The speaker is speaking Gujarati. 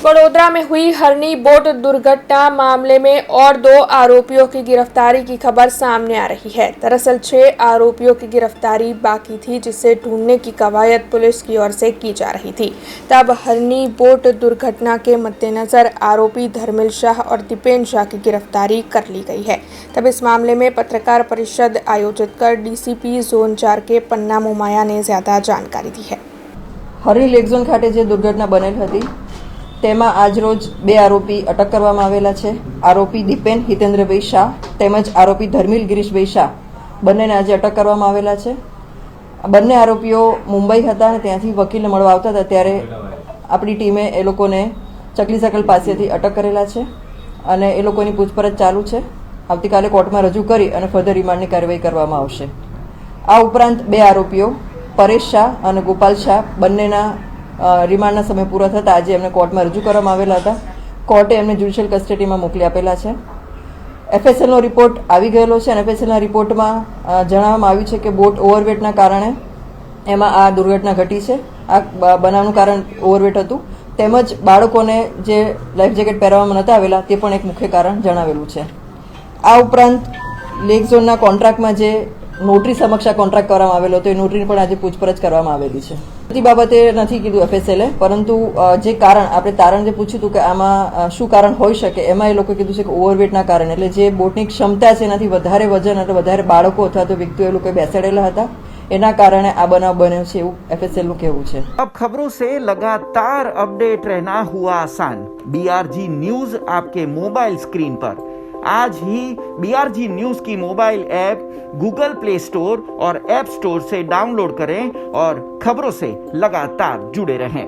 वडोदरा में हुई हरनी बोट दुर्घटना मामले में और 2 आरोपियों की गिरफ्तारी की खबर सामने आ रही है। दरअसल 6 आरोपियों की गिरफ्तारी बाकी थी, जिसे ढूंढने की कवायद पुलिस की ओर से की जा रही थी। तब हरनी बोट दुर्घटना के मद्देनजर आरोपी धर्मिल शाह और दीपेन शाह की गिरफ्तारी कर ली गई है। तब इस मामले में पत्रकार परिषद आयोजित कर डीसीपी जोन 4 के पन्ना मोमाया ने ज्यादा जानकारी दी है। હરણી લેક ઝોન ખાતે જે દુર્ઘટના બનેલ હતી તેમાં આજરોજ 2 આરોપી અટક કરવામાં આવેલા છે। આરોપી દીપેન હિતેન્દ્રભાઈ શાહ તેમજ આરોપી ધર્મિલ ગિરીશભાઈ શાહ બંનેને આજે અટક કરવામાં આવેલા છે। બંને આરોપીઓ મુંબઈ હતા અને ત્યાંથી વકીલને મળવા આવતા હતા ત્યારે આપણી ટીમે એ લોકોને ચકલી સર્કલ પાસેથી અટક કરેલા છે અને એ લોકોની પૂછપરછ ચાલુ છે। આવતીકાલે કોર્ટમાં રજૂ કરી અને ફર્ધર રિમાન્ડની કાર્યવાહી કરવામાં આવશે। આ ઉપરાંત 2 આરોપીઓ પરેશ શાહ અને ગોપાલ શાહ બંનેના રિમાન્ડના સમય પૂરો થતાં આજે એમને કોર્ટમાં રજૂ કરવામાં આવેલા હતા। કોર્ટે એમને જ્યુડિશિયલ કસ્ટડીમાં મોકલી આપેલા છે। એફએસએલનો રિપોર્ટ આવી ગયેલો છે અને એફએસએલના રિપોર્ટમાં જણાવવામાં આવ્યું છે કે બોટ ઓવરવેટના કારણે એમાં આ દુર્ઘટના ઘટી છે। આ બનાવનું કારણ ઓવરવેટ હતું તેમજ બાળકોને જે લાઈફ જેકેટ પહેરવામાં નહોતા આવેલા તે પણ એક મુખ્ય કારણ જણાવેલું છે। આ ઉપરાંત લેક ઝોનના કોન્ટ્રાક્ટમાં જે નોટરી સમક્ષ આ કોન્ટ્રાક્ટ કરવામાં આવેલો હતો એ નોટરીની પણ આજે પૂછપરછ કરવામાં આવેલી છે। તે બાબતે નથી કીધું એફએસએલે, પરંતુ જે કારણ આપણે તારણ જે પૂછ્યું હતું કે આમાં શું કારણ હોઈ શકે એમાં એ લોકોએ કીધું છે કે ઓવરવેટના કારણે, એટલે જે બોટની ક્ષમતા છે એનાથી વધારે વજન એટલે વધારે બાળકો અથવા તો વ્યક્તિઓ એ લોકો બેસાડેલા હતા એના કારણે આ બનાવ બન્યો છે એવું એફએસએલનું કહેવું છે। अब खबरों से लगातार अपडेट रहना हुआ आसान। बीआरजी न्यूज आपके मोबाइल स्क्रीन पर आज ही बीआरजी न्यूज की mobile app Google play store और ऐप स्टोर से डाउनलोड करें और खबरों से लगातार जुड़े रहें।